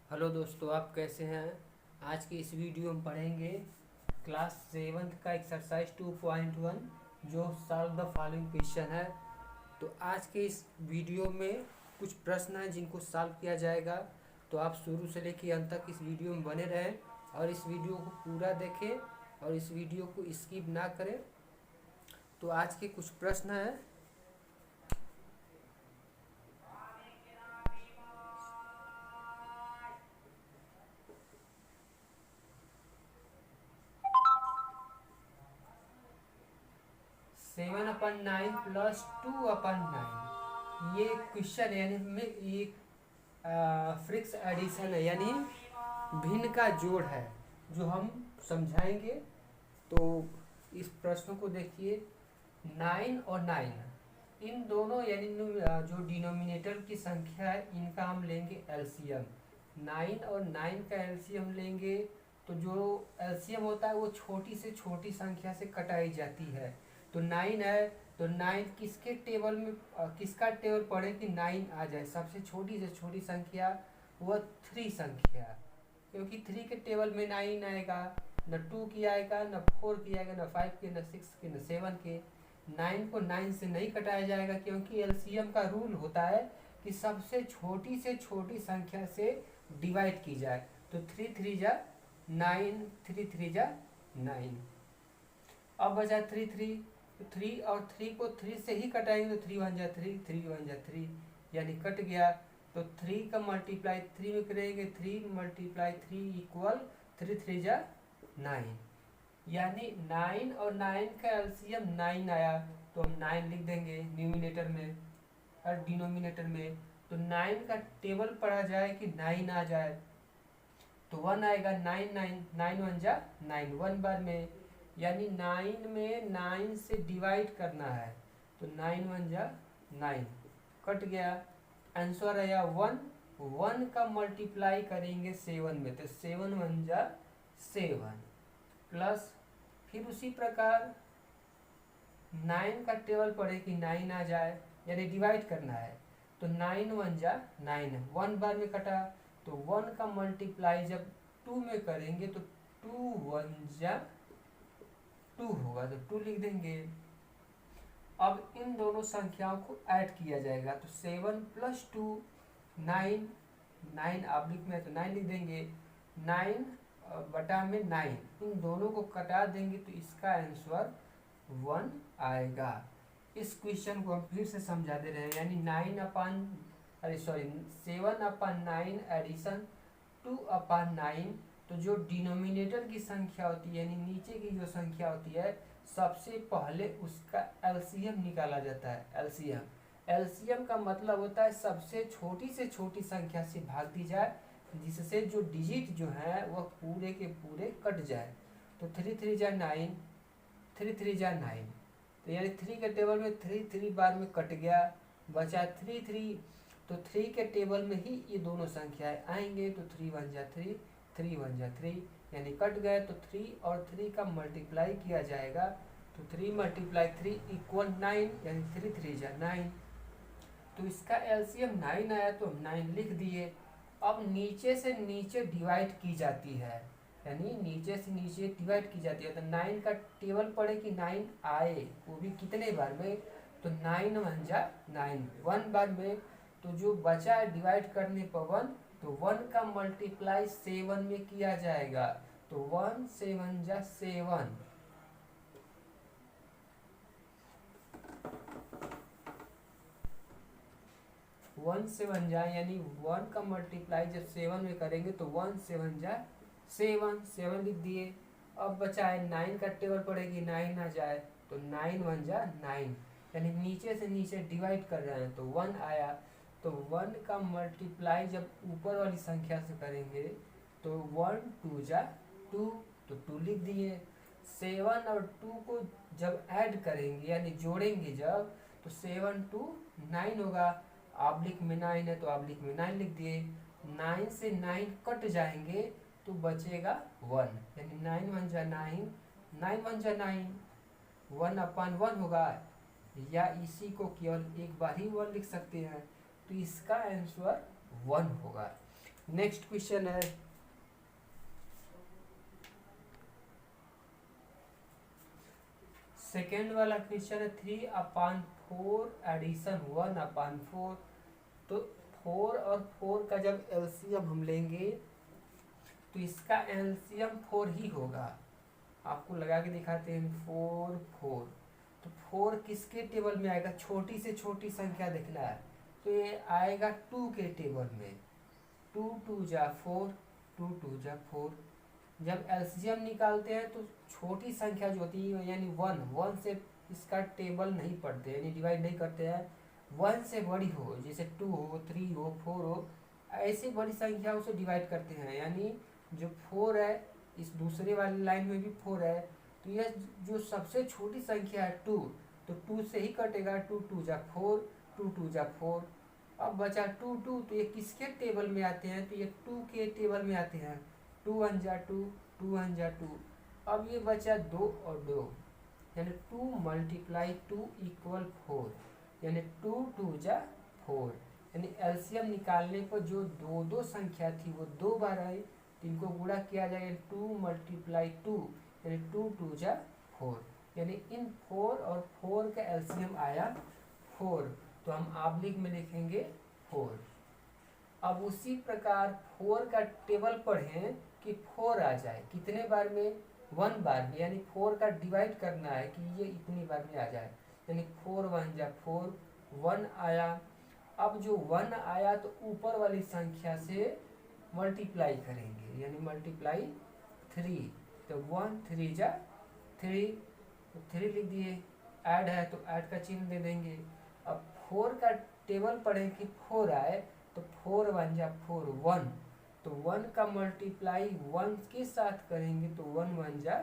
Hello दोस्तों, आप कैसे हैं। आज की इस वीडियो में पढ़ेंगे क्लास सेवन्थ का एक्सरसाइज 2.1 जो सॉल्व द फॉलोइंग क्वेश्चन है। तो आज के इस वीडियो में कुछ प्रश्न हैं जिनको सॉल्व किया जाएगा। तो आप शुरू से लेकर अंत तक इस वीडियो में बने रहें और इस वीडियो को पूरा देखें और इस वीडियो को स्किप ना करें। तो आज के कुछ प्रश्न हैं। 7/9 प्लस 2/9 ये क्वेश्चन यानी में एक फ्रिक्स एडिशन है, यानी भिन्न का जोड़ है जो हम समझाएंगे। तो इस प्रश्न को देखिए। 9 और 9 इन दोनों यानी जो डिनोमिनेटर की संख्या है इनका हम लेंगे एलसीएम। 9 और 9 का एलसीएम लेंगे तो जो एलसीएम होता है वो छोटी से छोटी संख्या से कटाई जाती है। तो 9 है तो 9 किसके टेबल में किसका टेबल पढ़े कि 9 आ जाए। सबसे छोटी से छोटी संख्या वह 3 संख्या, क्योंकि 3 के टेबल में 9 आएगा, न 2 की आएगा, न 4 की आएगा, न 5 के, न 6 के, न 7 के। 9 को 9 से नहीं कटाया जाएगा क्योंकि एलसीएम का रूल होता है कि सबसे छोटी से छोटी संख्या से डिवाइड की जाए। तो 3 3 जा 9, 3 3 जा 9। अब बचा 3 3, तो 3 और 3 को 3 से ही कटाएंगे तो 3 1 जा 3, 3 1 जा 3 यानी कट गया। तो 3 का मल्टीप्लाई 3 में करेंगे, 3 मल्टीप्लाई 3 इक्वल 3 3 जा 9, यानी 9 और 9 का एलसीएम 9 आया। तो हम 9 लिख देंगे न्यूमिनेटर में और डिनोमिनेटर में। तो 9 का टेबल पढ़ा जाए कि 9 आ जाए तो 1 आएगा। 9 9 9 1 जा 9 1 बार में, यानी 9 में 9 से डिवाइड करना है। तो 9 1 जा 9 कट गया। आंसर आया 1। 1 का मल्टीप्लाई करेंगे 7 में तो 7 1 जा 7 प्लस फिर उसी प्रकार 9 का टेबल पढ़े कि 9 आ जाए, यानी डिवाइड करना है। तो 9 1 जा 9 1 बार में कटा। तो 1 का मल्टीप्लाई जब 2 में करेंगे तो 2 1 जा 2 होगा, तो 2 लिख देंगे। अब इन दोनों संख्याओं को ऐड किया जाएगा तो 7 प्लस 2 9, 9 ऑब्लिक में तो 9 लिख देंगे। 9 बटा में 9 इन दोनों को कटा देंगे तो इसका आंसर 1 आएगा। इस क्वेश्चन को हम फिर से समझा दे रहे हैं, यानी 7/9 एडिशन 2/9। तो जो डिनोमिनेटर की संख्या होती है यानी नीचे की जो संख्या होती है सबसे पहले उसका एलसीएम निकाला जाता है। एलसीएम का मतलब होता है सबसे छोटी से छोटी संख्या से भाग दी जाए जिससे जो डिजिट जो है वह पूरे के पूरे कट जाए। तो 3 3 जा 9, 3 3 जा 9, तो यानी 3 के टेबल में 3 3 बार में कट गया, बचा 3 3। तो 3 के टेबल में ही ये दोनों संख्याएं आएंगे तो 3 1 जा 3, 3 1 जा 3 यानी कट गए। तो 3 और 3 का मल्टीप्लाई किया जाएगा तो 3 मल्टीप्लाई 3 इक्वल 9, यानी 3 3 जा 9। तो इसका एलसीएम 9 आया तो हम 9 लिख दिए। अब नीचे से नीचे डिवाइड की जाती है, यानी नीचे से नीचे डिवाइड की जाती है। तो 9 का टेबल पढ़े कि 9 आए, वो भी कितने बार में। तो 9 1 जा 9 1 बार में। तो जो बचा है डिवाइड करने पर 1, तो 1 का मल्टीप्लाई 7 में किया जाएगा। तो 1 7 जा 7, 1 7 जा यानी 1 का मल्टीप्लाई जब 7 में करेंगे तो 1 7 जा 7, 7 लिख दिए। अब बचा है 9 का टेबल पड़ेगी 9 आ जाए तो 9 1 जा 9, यानी नीचे से नीचे डिवाइड कर रहे हैं तो 1 आया। तो 1 का मल्टीप्लाई जब ऊपर वाली संख्या से करेंगे तो 1 2 जा 2, तो 2 लिख दिए। 7 और 2 को जब ऐड करेंगे यानी जोड़ेंगे जब तो 7 2 9 होगा। ऑब्लिक में 9 है तो ऑब्लिक में 9 लिख दिए। 9 से 9 कट जाएंगे तो बचेगा 1, यानी 9 1 जा 9, 9 1 जा 9, 1/1 होगा, या इसी को केवल एक बार ही 1 लिख सकते हैं। तो इसका आंसर 1 होगा। नेक्स्ट क्वेश्चन है सेकेंड वाला क्वेश्चन है 3/4 एडिशन 1/4। तो 4 और 4 का जब एलसीएम हम लेंगे तो इसका एलसीएम 4 ही होगा। आपको लगा के दिखाते हैं 4 4। तो 4 किसके टेबल में आएगा, छोटी से छोटी संख्या देखना है तो ये आएगा 2 के टेबल में। 2 2 जा 4, 2 2 जा 4। जब एलसीएम निकालते हैं तो छोटी संख्या जो होती है यानी 1 से इसका टेबल नहीं पढ़ते यानी डिवाइड नहीं करते हैं। 1 से बड़ी हो जैसे 2 हो 3 हो 4 हो ऐसी बड़ी संख्याओं से डिवाइड करते हैं। यानी जो 4 है इस दूसरे वाली लाइन में भी 4 है तो यह जो सबसे छोटी संख्या है 2 तो 2 से ही कटेगा। 2 2 जा 4, 2 2 जा 4। अब बचा 2 2 तो ये किसके टेबल में आते हैं, तो ये 2 के टेबल में आते हैं। 2 1 जा 2, 2 1 जा 2। अब ये बचा 2 और 2 यानी 2 × 2 = 4 यानी 2 2 जा 4। यानी एलसीएम निकालने पर जो दो दो संख्या थी वो 2 बार आई तो इनको गुणा किया जाएगा 2 × 2 यानी 2 2 जा 4। यानी इन 4 और 4 का एलसीएम आया 4 तो हम आब्लिक में लिखेंगे 4। अब उसी प्रकार 4 का टेबल पढ़ें कि 4 आ जाए कितने बार में, 1 बार में। यानी 4 का डिवाइड करना है कि ये इतनी बार में आ जाए यानी 4 1 जा 4, 1 आया। अब जो 1 आया तो ऊपर वाली संख्या से मल्टीप्लाई करेंगे यानी मल्टीप्लाई 3 तो 1 3 जा 3 तो 3 लिख दिए। ऐड है तो ऐड का चिन्ह दे देंगे। अब 4 का टेबल पढ़ें कि 4 आए तो 4 1 जा 4 1 तो 1 का मल्टीप्लाई 1 के साथ करेंगे तो 1 1 जा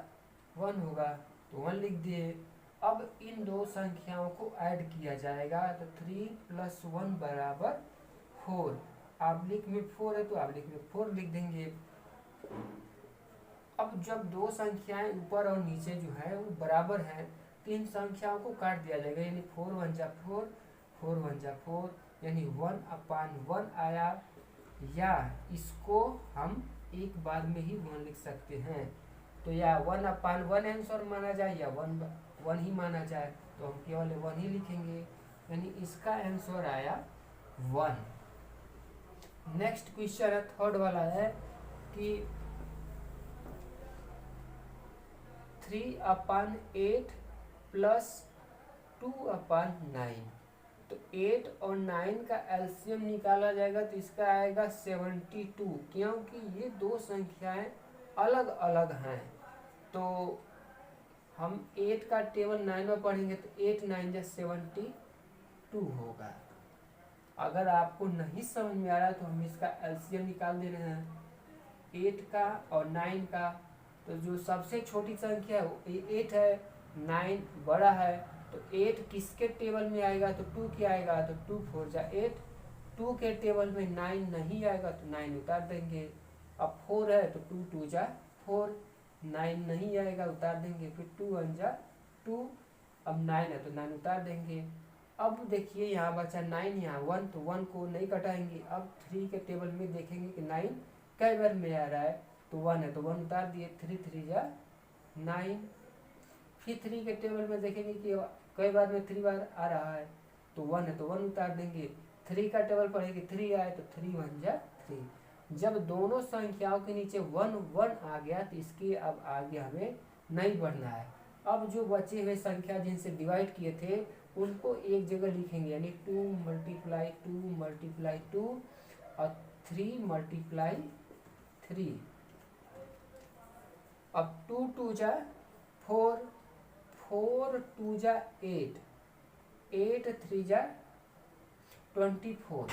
1 होगा तो 1 लिख दिए। अब इन दो संख्याओं को ऐड किया जाएगा तो 3 + 1 = 4। आब्लिक में 4 है तो आब्लिक में 4 लिख देंगे। अब जब दो संख्याएं ऊपर और नीचे जो है वो बराबर है तो इन संख्याओं को काट दिया जाएगा यानी 4 1 जा 4, 4 1 जा 4 यानी 1/1 आया। या इसको हम एक बार में ही 1 लिख सकते हैं तो या 1/1 आंसर माना जाए या 1 ही माना जाए तो हम केवल 1 ही लिखेंगे यानी इसका आंसर आया 1। नेक्स्ट क्वेश्चन है थर्ड वाला है कि 3/8 + 2/9। तो 8 और 9 का एलसीएम निकाला जाएगा तो इसका आएगा 72 क्योंकि ये दो संख्याएं अलग अलग हैं। तो हम 8 का टेबल 9 में पढ़ेंगे तो 8 9 जा 72 होगा। अगर आपको नहीं समझ में आ रहा तो हम इसका एलसीएम निकाल दे रहे हैं 8 का और 9 का। तो जो सबसे छोटी संख्या है वो 8 है, 9 बड़ा है तो 8 किसके टेबल में आएगा तो 2 के आएगा तो 2 4 जा 8। 2 के टेबल में 9 नहीं आएगा तो 9 उतार देंगे। अब 4 है तो 2 2 जा 4, 9 नहीं आएगा उतार देंगे। फिर 2 1 जा 2, अब 9 है तो 9 उतार देंगे। अब देखिए यहाँ बचा 9 यहाँ 1 तो 1 को नहीं कटाएंगे। अब 3 के टेबल में देखेंगे कि 9 कई बार में आ रहा है तो 1 है तो 1 उतार दिए। 3 3 जा 9। फिर 3 के टेबल में देखेंगे कि कई बार में 3 बार आ रहा है तो 1 है तो 1 उतार देंगे। 3 का टेबल पढ़ेंगे 3 आए तो 3 1 जा 3। जब दोनों संख्याओं के नीचे 1 1 आ गया तो इसके अब आगे हमें नहीं बढ़ना है। अब जो बचे हुए संख्या जिनसे डिवाइड किए थे उनको एक जगह लिखेंगे यानी 2 × 2 और 3 × 3। अब 2 2 जा 4, 4 2 जा 8, 8 3 जा 24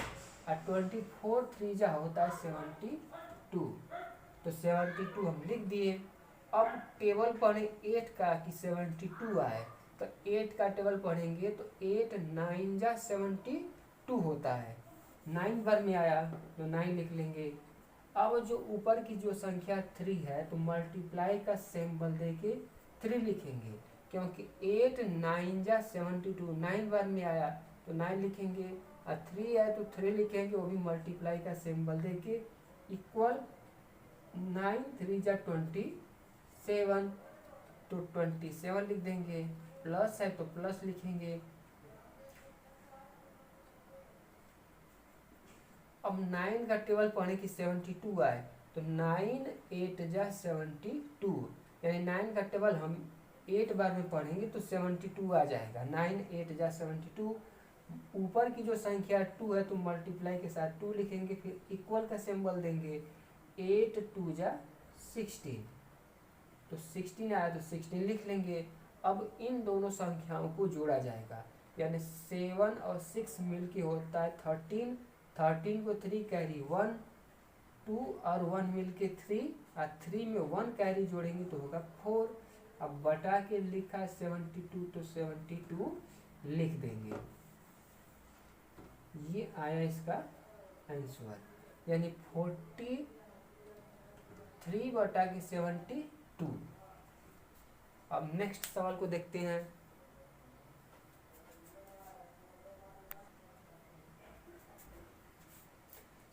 और 24 3 जा होता है 72 तो 72 हम लिख दिए। अब टेबल पढ़े 8 का कि 72 आए तो 8 का टेबल पढ़ेंगे तो 8 9 जा 72 होता है। 9 बार में आया तो 9 लिख लेंगे। अब जो ऊपर की जो संख्या 3 है तो मल्टीप्लाई का सिंबल देके 3 लिखेंगे क्योंकि 8 9 जा 72 9 बार में आया तो 9 लिखेंगे और 3 है तो 3 लिखेंगे वो भी मल्टीप्लाई का सिंबल देके इक्वल 9×3 = 27, तो 27 लिख देंगे, प्लस है तो प्लस लिखेंगे। अब 9 का टेबल पढ़े कि 72 आए, तो 9 8 × 72, यानी 9 का टेबल हम 8 बार में पढ़ेंगे तो 72 आ जाएगा। 9 8 × 72, ऊपर की जो संख्या 2 है तो मल्टीप्लाई के साथ 2 लिखेंगे, फिर इक्वल का सिंबल देंगे, 8 2 × 16, तो 16 आया तो 16 लिख लेंगे। अब इन दोनों संख्याओं को जोड़ा जाएगा, यानी 7 और 6 मिलके होता है 13, 13 को 3 कैरी 1, 2 और 1 मिलके 3, और 3 में 1 कैरी जोड़ेंगे तो होगा 4। अब बटा के लिखा है 72, तो 72 लिख देंगे। ये आया इसका आंसर, यानी 43/72। अब नेक्स्ट सवाल को देखते हैं।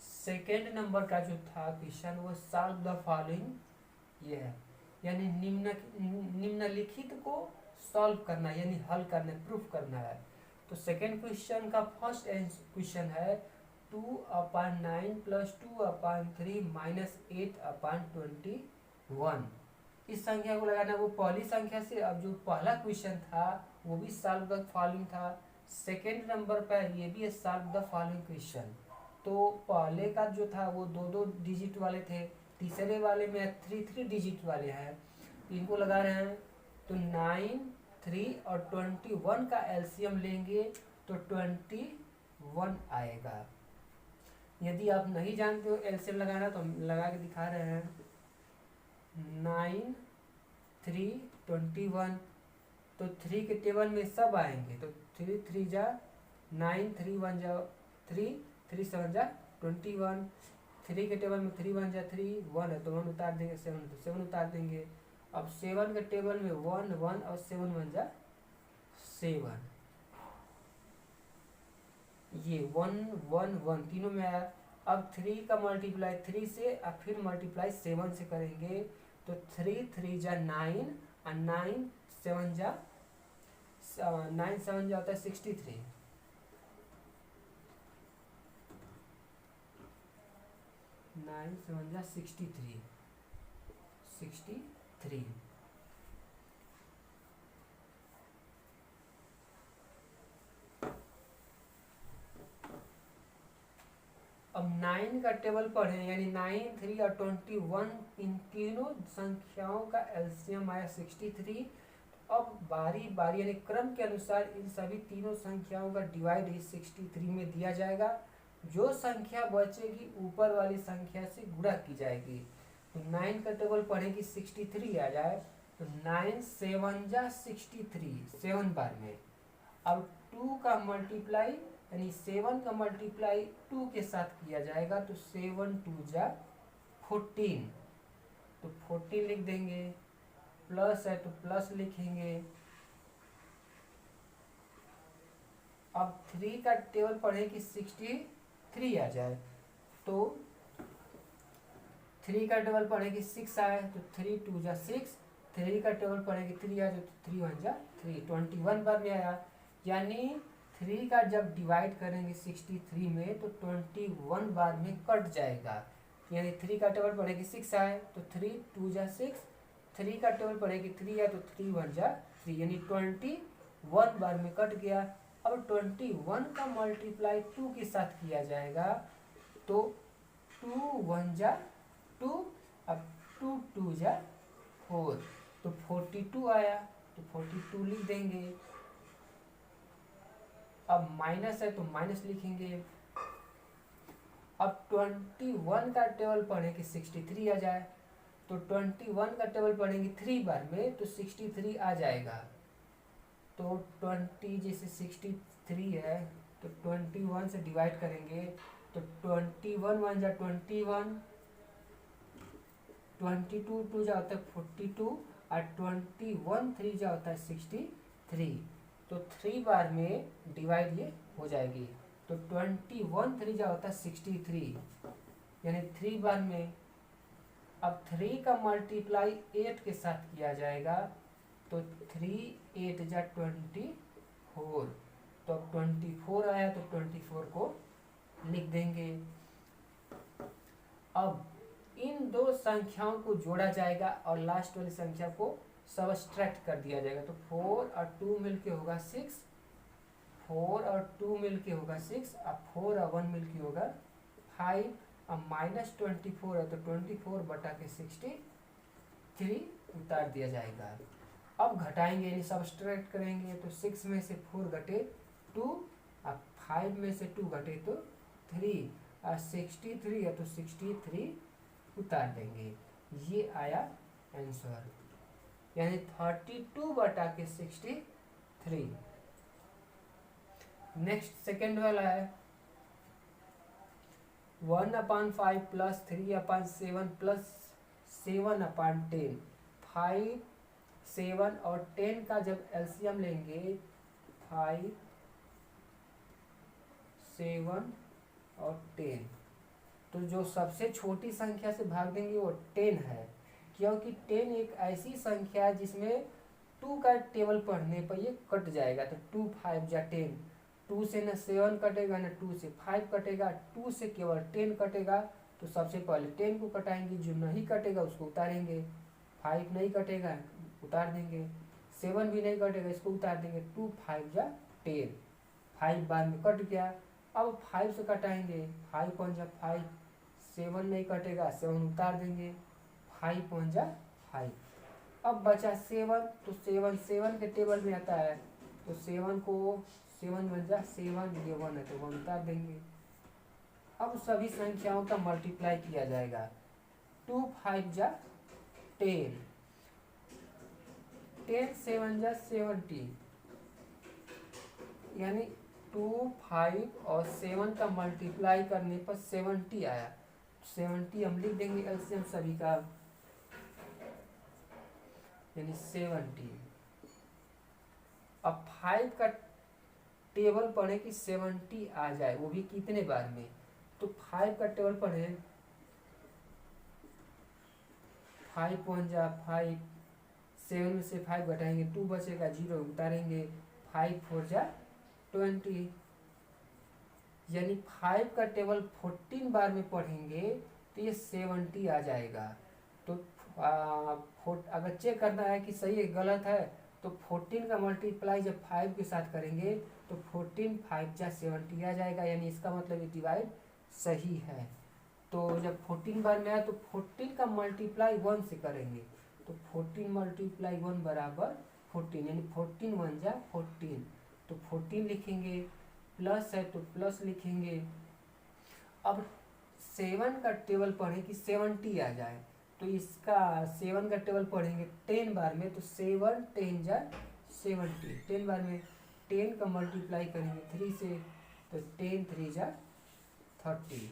सेकेंड नंबर का जो था क्वेश्चन, वो सॉल्व द फॉलोइंग ये है, यानी निम्नलिखित को सॉल्व करना, यानी हल करना, प्रूफ करना है। तो सेकेंड क्वेश्चन का फर्स्ट क्वेश्चन है 2/9 + 2/3 - 8/21। इस संख्या को लगाना वो पहली संख्या से। अब जो पहला क्वेश्चन था वो भी सॉल्व द फॉलोइंग था, सेकेंड नंबर पर ये भी है सॉल्व द फॉलोइंग क्वेश्चन। तो पहले का जो था वो 2-2 डिजिट वाले थे, तीसरे वाले में 3-3 डिजिट वाले हैं, इनको लगा रहे हैं। तो 9 3 और 21 का एलसीएम लेंगे तो 21 आएगा। यदि आप नहीं जानते हो एलसीएम लगाना तो हम लगा के दिखा रहे हैं। 9 3 21, तो 3 के टेबल में सब आएंगे, तो 3 3 जा 9, 3 1 जा 3, 3 7 जा 21, 3 के टेबल में 3 1 जा 3, 1 है तो 1 उतार देंगे, 7 तो 7 उतार देंगे। अब 7 के टेबल में 1 1 और 7 1 जा 7, ये 1 1 1 तीनों में आया। अब 3 का मल्टीप्लाई 3 से और फिर मल्टीप्लाई 7 से करेंगे, तो 3 3 जा 9 और 9 7 जा 9 7 जा होता है 63, 9 7 जा 63। अब 9 का टेबल पढ़े, यानी 9 3 और 21, इन तीनों संख्याओं का एलसीएम आया 63। अब बारी बारी यानी क्रम के अनुसार इन सभी तीनों संख्याओं का डिवाइड इस 63 में दिया जाएगा। जो संख्या बचेगी ऊपर वाली संख्या से गुणा की जाएगी। तो 9 का टेबल पढ़े कि 63 आ जाए, तो 9 7 जा 63, 7 बार में। अब 2 का मल्टीप्लाई, यानी 7 का मल्टीप्लाई 2 के साथ किया जाएगा, तो 7 2 जा 14, तो 14 लिख देंगे, प्लस है तो प्लस लिखेंगे। अब 3 का टेबल पढ़े कि 63 आ जाए, तो 3 का टेबल पढ़े कि 6 आए, तो 3 2 जा 6, 3 का टेबल पढ़े कि 3 आ जाए, तो 3 1 जा 3, 21 बार में आया। यानी 3 का जब डिवाइड करेंगे 63 में तो 21 बार में कट जाएगा। यानी 3 का टेबल पढ़े कि 6 आए, तो 3 2 जा 6, 3 का टेबल पढ़े कि 3 आए, तो 3 1 जा 3, यानी 21 बार में कट गया। अब 21 का मल्टीप्लाई 2 के साथ किया जाएगा, तो 2 1 जा 2, अब 2 2 जा 4, तो 42 आया, तो 42 लिख देंगे। अब माइनस है तो माइनस लिखेंगे। अब 21 का टेबल पढ़े कि 63 आ जाए, तो 21 का टेबल पढ़ेंगे 3 बार में, तो 63 आ जाएगा। तो 20 जैसे 63 है, तो 21 से डिवाइड करेंगे, तो 21 1 जा 21, 22 2 जा होता है 42, और 21 3 जा होता है 63, तो 3 बार में डिवाइड ये हो जाएगी। तो 21 3 जा होता है 63, यानी 3 बार में। अब 3 का मल्टीप्लाई 8 के साथ किया जाएगा, तो 3 8 जा 24, तो अब 24 आया तो 24 को लिख देंगे। अब इन दो संख्याओं को जोड़ा जाएगा और लास्ट वाली संख्या को सबट्रैक्ट कर दिया जाएगा, तो 4 और 2 मिलके होगा 6, 4 और 2 मिलके होगा 6, अब 4 और 1 मिलके होगा 5, अब -24 है तो 24 बटा के 63 उतार दिया जाएगा। अब घटाएंगे यानी सबट्रैक्ट करेंगे, तो 6 में से 4 घटे 2, अब 5 में से 2 घटे तो 3, और 63 है तो 63 उतार देंगे। ये आया आंसर, यानी 32 बटा के 63। नेक्स्ट सेकेंड वाला है 1/5 प्लस 3/7 प्लस 7/10। 5, 7 और 10 का जब एलसीएम लेंगे, 5, 7 और 10, तो जो सबसे छोटी संख्या से भाग देंगे वो 10 है, क्योंकि 10 एक ऐसी संख्या है जिसमें 2 का टेबल पढ़ने पर ये कट जाएगा, तो 2 5 जा 10, 2 से न 7 कटेगा न 2 से 5 कटेगा, 2 से केवल 10 कटेगा, तो सबसे पहले 10 को कटाएंगे, जो नहीं कटेगा उसको उतारेंगे, 5 नहीं कटेगा उतार देंगे, 7 भी नहीं कटेगा इसको उतार देंगे, 2 5 जा 10, 5 बार में कट गया। अब 5 से कटाएंगे, 5 5 जा 5, 7 नहीं कटेगा 7 उतार देंगे, 5 5 जा 5। अब बचा 7, तो 7 के टेबल में आता है, तो 7 को 7 बन जा 7, ये 1 है तो 1 उतार देंगे। अब सभी संख्याओं का मल्टीप्लाई किया जाएगा, 2 5 जा 10, 10 7 जा 70, यानी 2 5 और 7 का मल्टीप्लाई करने पर 70 आया, 70 हम लिख देंगे एलसीएम सभी का, यानी 70। अब 5 का टेबल पढ़े कि 70 आ जाए, वो भी कितने बार में, तो 5 का टेबल पढ़े, 5 1 जा 5, 7 में से 5 घटाएंगे 2 बचेगा 0 उतारेंगे, 5 4 जा 20, यानी 5 का टेबल 14 बार में पढ़ेंगे तो ये 70 आ जाएगा। तो अगर चेक करना है कि सही है गलत है, तो 14 का मल्टीप्लाई जब 5 के साथ करेंगे तो 14 5 जा 70 आ जाएगा, यानी इसका मतलब ये डिवाइड सही है। तो जब 14 बार में आया तो 14 का मल्टीप्लाई 1 से करेंगे, तो 14 मल्टीप्लाई 1 बराबर 14, यानी 14 1 जा 14, तो 14 लिखेंगे, प्लस है तो प्लस लिखेंगे। अब 7 का टेबल पढ़ें कि 70 आ जाए, तो इसका 7 का टेबल पढ़ेंगे 10 बार में, तो 7 10 जा 70, 10 बार में 10 का मल्टीप्लाई करेंगे 3 से, तो 10 3 जा 30,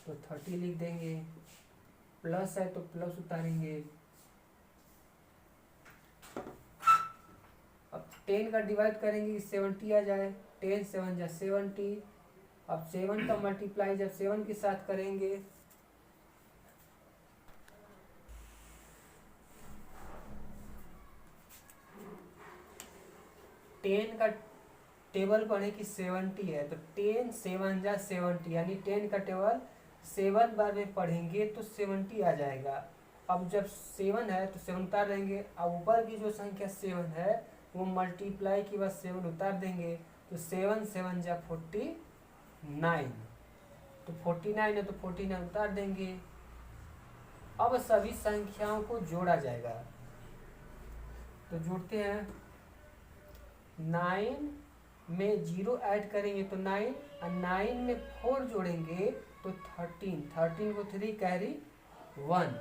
तो 30 लिख देंगे, प्लस है तो प्लस उतारेंगे। अब 10 का डिवाइड करेंगे कि 70 आ जाए, 10 7 जा 70, अब 7 का मल्टीप्लाई जब 7 के साथ करेंगे, टेन का टेबल पढ़े कि 70 है, तो 10 7 जा 70, यानी 10 का टेबल 7 बार में पढ़ेंगे तो 70 आ जाएगा। अब जब 7 है तो 7 उतार देंगे, अब ऊपर की जो संख्या 7 है वो मल्टीप्लाई के बाद 7 उतार देंगे, तो 7 7 जा 49, तो 49 है तो 49 उतार देंगे। अब सभी संख्याओं को जोड़ा जाएगा, तो जोड़ते हैं, 9 में 0 ऐड करेंगे तो 9, और 9 में 4 जोड़ेंगे तो 13, 13 को 3 कैरी 1,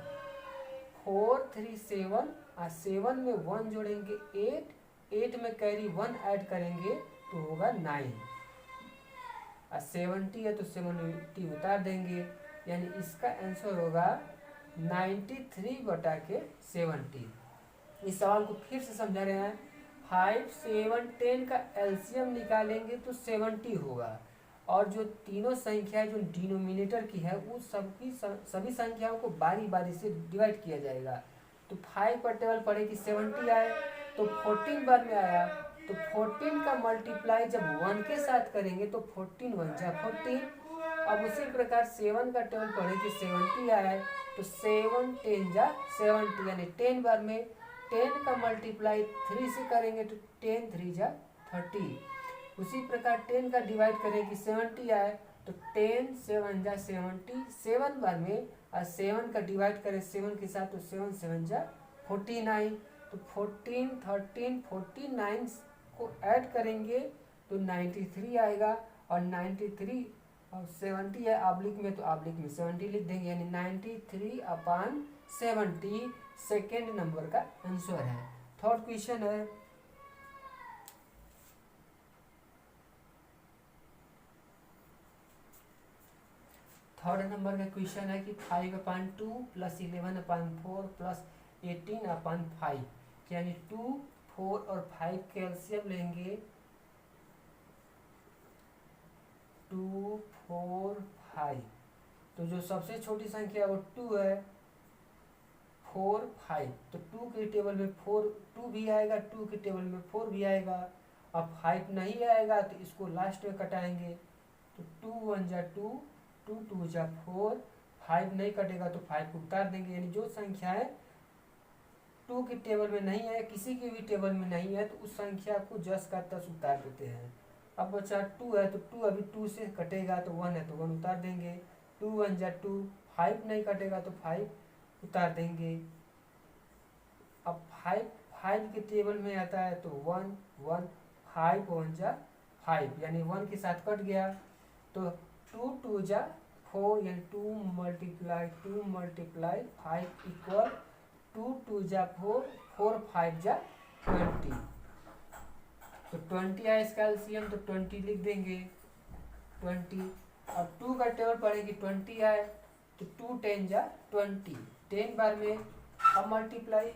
4 3 7, और 7 में 1 जोड़ेंगे 8, 8 में कैरी 1 ऐड करेंगे तो होगा 9, और 70 है तो 70 उतार देंगे, यानी इसका आंसर होगा 93 बटा के 70। इस सवाल को फिर से समझा रहे हैं, 5 7 10 का एलसीएम निकालेंगे तो 70 होगा, और जो तीनों संख्या जो डिनोमिनेटर की है उस सभी संख्याओं को बारी बारी से डिवाइड किया जाएगा। तो 5 पर टेबल पढ़े कि 70 आए, तो 14 बार में आया, तो 14 का मल्टीप्लाई जब 1 के साथ करेंगे तो 14 1 जा 14। अब उसी प्रकार 7 का टेबल पढ़े कि 70 आया, तो 7 10 जा 70, यानी 10 बार में 10 का मल्टीप्लाई 3 से करेंगे तो 10 3 जा 30। उसी प्रकार 10 का डिवाइड करें कि 70 आए, तो 10 7 जा 70, 7 बार में, और 7 का डिवाइड करें 7 के साथ तो 7 7 जा 49। तो 14 13 49 को ऐड करेंगे तो 93 आएगा, और 93 और 70 है ऑब्लिक में, तो ऑब्लिक में 70 लिख देंगे, यानी 93/70 सेकेंड नंबर का आंसर है। थर्ड क्वेश्चन है, थर्ड नंबर का क्वेश्चन है कि 5/2 + 11/4 + 18/5, यानी 2 4 और 5 के एलसीएम लेंगे, 2 4 5। तो जो सबसे छोटी संख्या है वो 2 है, 4 5, तो 2 के टेबल में 4 2 भी आएगा, 2 के टेबल में 4 भी आएगा। अब 5 नहीं आएगा तो इसको लास्ट में कटाएंगे, तो 2 1 जा 2, 2 2 जा 4, 5 नहीं कटेगा तो 5 को उतार देंगे। यानी जो संख्या है 2 के टेबल में नहीं है, किसी के भी टेबल में नहीं है, तो उस संख्या को जस का तस उतार देते हैं। अब बचा 2 है, तो 2 अभी 2 से कटेगा तो 1 है, तो 1 उतार देंगे, 2 1 जा 2, 5 नहीं कटेगा तो 5 उतार देंगे। अब 5 के टेबल में आता है तो 1 1, 5 1 जा 5, यानी 1 के साथ कट गया, तो 2 2 जा 4, यानी 2 × 5 इक्वल 2 2 जा 4, 4 5 जा 20। तो 20 आया इसका एलसीएम, तो 20 लिख देंगे 20। अब 2 का टेबल पढ़ेंगे 20 आए, तो 2 10 जा 20, 10 बार में। अब मल्टीप्लाई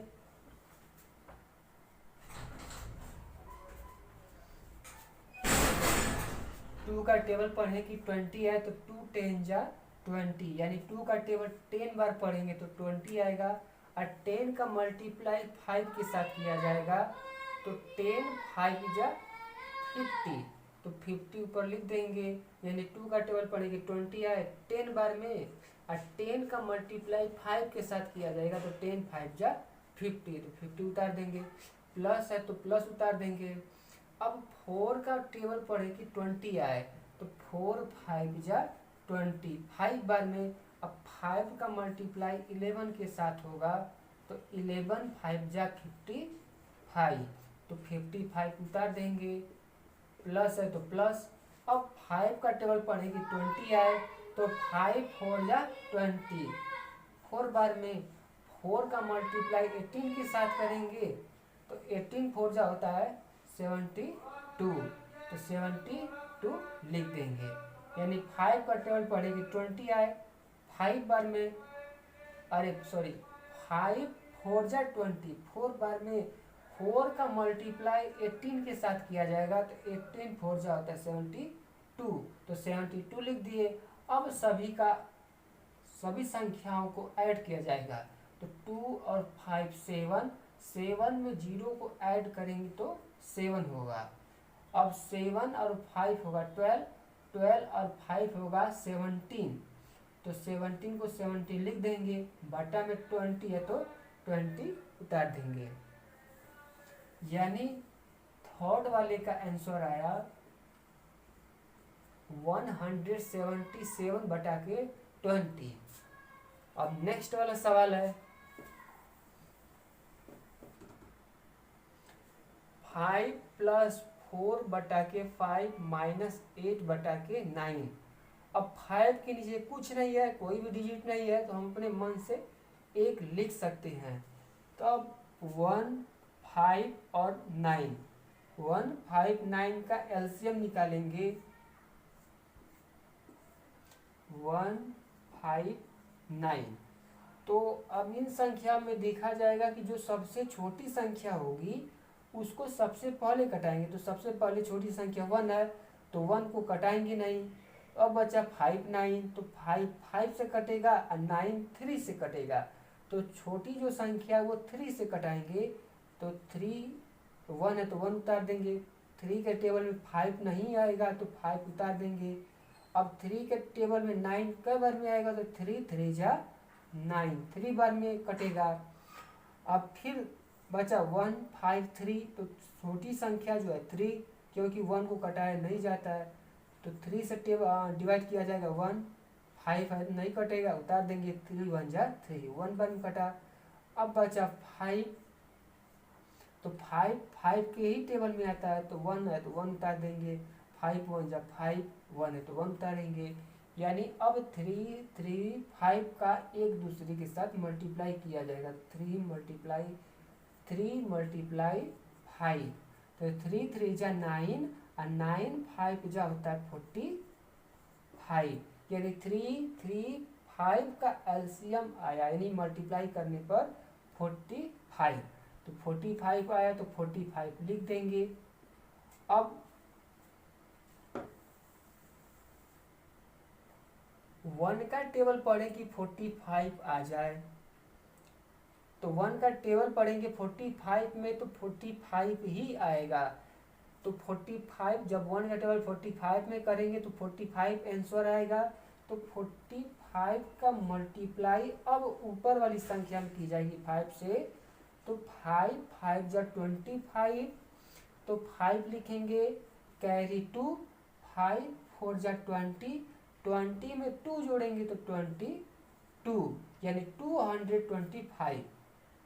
2 का टेबल पढ़े कि 20 है, तो 2 10 जा 20, यानी 2 का टेबल 10 बार पढ़ेंगे तो 20 आएगा, और 10 का मल्टीप्लाई 5 के साथ किया जाएगा, तो 10 5 जा 50, तो 50 ऊपर लिख देंगे, यानी 2 का टेबल पढ़ेंगे 20 आए 10 बार में, और 10 का मल्टीप्लाई 5 के साथ किया जाएगा, तो 10 5 जा 50, तो 50 उतार देंगे। प्लस है तो प्लस उतार देंगे। अब 4 का टेबल पढ़े कि 20 आए, तो 4 5 जा 20, 5 बार में। अब 5 का मल्टीप्लाई 11 के साथ होगा, तो 11 5 जा 55, तो 55 उतार देंगे। प्लस है तो प्लस। अब 5 का टेबल पढ़ेंगे 20 आए, तो 5 4 जा 20, 4 बार में। 4 का मल्टीप्लाई 18 के साथ करेंगे, तो 18 4 जा होता है 72, तो 72 लिख देंगे, यानी 5 का टेबल पढ़ेंगे 20 आए 5 बार में, अरे सॉरी 5 4 जा 20, 4 बार में। 4 का मल्टीप्लाई 18 के साथ किया जाएगा, तो 18 4 जा होता है 72, तो 72 लिख दिए। अब सभी संख्याओं को ऐड किया जाएगा, तो 2 और 5 7, 7 में 0 को ऐड करेंगे तो 7 होगा। अब 7 और 5 होगा 12, 12 और 5 होगा 17, तो 17 को 17 लिख देंगे, बटा में 20 है तो 20 उतार देंगे, यानी थर्ड वाले का आंसर आया 177/20। अब नेक्स्ट वाला सवाल है 5 + 4/5 - 8/9। अब 5 के नीचे कुछ नहीं है, कोई भी डिजिट नहीं है, तो हम अपने मन से एक लिख सकते हैं। तो अब 1 5 और 9, 1 5 9 का एलसीएम निकालेंगे, 1 5 9। तो अब इन संख्या में देखा जाएगा कि जो सबसे छोटी संख्या होगी उसको सबसे पहले कटाएंगे, तो सबसे पहले छोटी संख्या 1 है, तो 1 को कटाएंगे नहीं, अब बचा 5 9, तो 5 5 से कटेगा और 9 3 से कटेगा। तो छोटी जो संख्या है वो 3 से कटाएंगे, तो 3 1 है तो 1 उतार देंगे। 3 के टेबल में 5 नहीं आएगा तो 5 उतार देंगे। अब 3 के टेबल में 9 कई बार में आएगा, तो 3 3 जा 9, 3 बार में कटेगा। अब फिर बचा 1 5 3, तो छोटी संख्या जो है 3, क्योंकि 1 को कटाया नहीं जाता है, तो 3 से डिवाइड किया जाएगा 1, 5 है नहीं कटेगा, उतार देंगे। 3 1 जा 3, 1 बार में कटा। अब बचा 5, तो 5 5 के ही टेबल में आता है, तो 1 है तो 1 उतार देंगे। 5 1 जा 5, 1 है तो 1 उतारेंगे। यानी अब 3 3 5 का एक दूसरे के साथ मल्टीप्लाई किया जाएगा। 3 मल्टीप्लाई 5, तो 3 3 जा 9 और 9 5 जा होता है 45, यानी 3 3 5 का एलसीएम आया, यानी मल्टीप्लाई करने पर 45। तो 45 आया तो 45 लिख देंगे। अब 1 का टेबल पढ़े कि 45 आ जाए, तो 1 का टेबल पढ़ेंगे 45 में तो 45 ही आएगा। तो 45 जब 1 का टेबल 45 में करेंगे तो 45 आंसर आएगा। तो 45 का मल्टीप्लाई अब ऊपर वाली संख्या में की जाएगी 5 से, तो 5 5 जा 25, तो 5 लिखेंगे, कैरी 2, 5 4 जा 20, 20 में 2 जोड़ेंगे तो 22, यानी 225।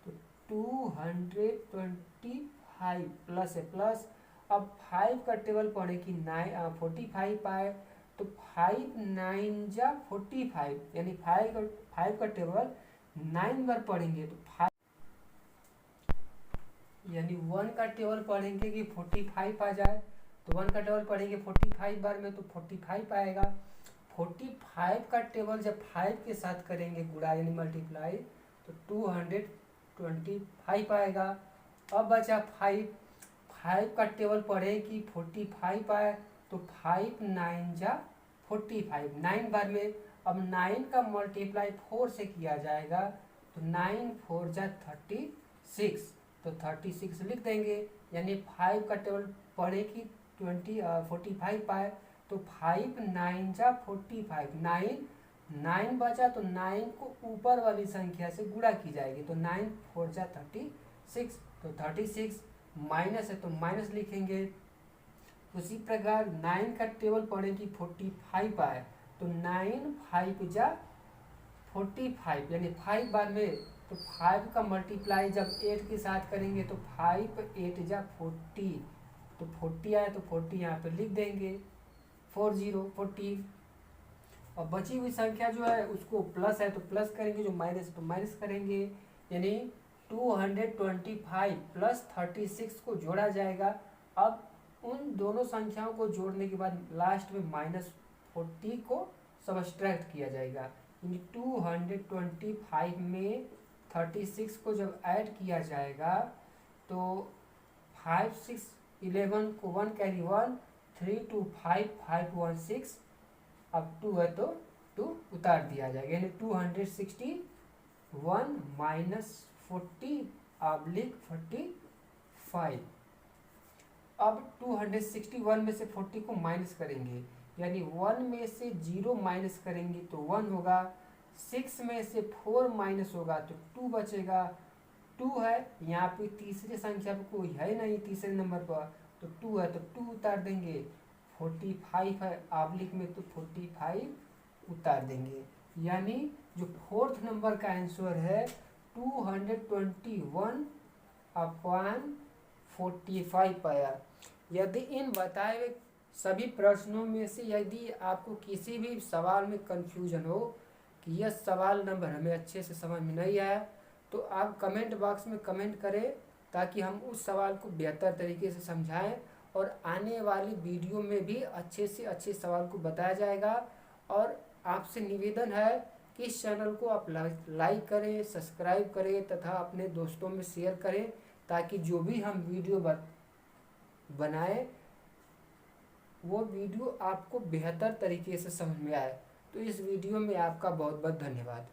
तो 225 प्लस है प्लस। अब 5 का टेबल पढ़े कि 45 आए, तो 5 9 जा 45, यानी 5 का टेबल 9 बार पढ़ेंगे तो 5, यानी 1 का टेबल पढ़ेंगे कि 45 आ जाए, तो 1 का टेबल पढ़ेंगे 45 बार में तो 45 आएगा। 45 का टेबल जब 5 के साथ करेंगे गुणा यानी मल्टीप्लाई, तो 225 आएगा। अब बचा 5 का टेबल पढ़े कि 45 आए, तो 5 9 जा 45, 9 बार में। अब 9 का मल्टीप्लाई 4 से किया जाएगा, तो 9 4 जा 36, तो 36 लिख देंगे। यानी 5 का टेबल पढ़े कि 45 आए, तो 5 9 जा 45, 9 बचा तो 9 को ऊपर वाली संख्या से गुणा की जाएगी, तो 9 4 जा 36, तो 36 माइनस है तो माइनस लिखेंगे। उसी प्रकार 9 का टेबल पढ़े कि 45 आए, तो 9 5 जा 45, यानी 5 बार में। तो 5 का मल्टीप्लाई जब 8 के साथ करेंगे तो 5 8 जा 40, तो 40 आया तो 40 यहाँ पे लिख देंगे, 40। और बची हुई संख्या जो है उसको प्लस है तो प्लस करेंगे, जो माइनस है तो माइनस करेंगे। यानी 225 प्लस 36 को जोड़ा जाएगा। अब उन दोनों संख्याओं को जोड़ने के बाद लास्ट में -40 को सब्सट्रैक्ट किया जाएगा। यानी 225 में 36 को जब ऐड किया जाएगा तो 5 6 11 को 1 कैरी 1, 3 2 5 5 1 6, अब 2 है तो 2 उतार दिया जाएगा। यानी 261 माइनस 40/45। अब 261 में से 40 को माइनस करेंगे, यानी 1 में से 0 माइनस करेंगे तो 1 होगा, 6 में से 4 माइनस होगा तो 2 बचेगा। 2 है यहाँ पे तीसरी संख्या पे कोई है नहीं तीसरे नंबर पर, तो 2 है तो 2 उतार देंगे। 45 है आबलिक में तो 45 उतार देंगे। यानी जो 4th नंबर का आंसर है 221/45 पाया। यदि इन बताए हुए सभी प्रश्नों में से यदि आपको किसी भी सवाल में कंफ्यूजन हो कि यह सवाल नंबर हमें अच्छे से समझ में नहीं आया, तो आप कमेंट बॉक्स में कमेंट करें ताकि हम उस सवाल को बेहतर तरीके से समझाएं और आने वाली वीडियो में भी अच्छे से अच्छे सवाल को बताया जाएगा। और आपसे निवेदन है कि इस चैनल को आप लाइक करें, सब्सक्राइब करें तथा अपने दोस्तों में शेयर करें ताकि जो भी हम वीडियो बनाएं वो वीडियो आपको बेहतर तरीके से समझ में आए। तो इस वीडियो में आपका बहुत बहुत धन्यवाद।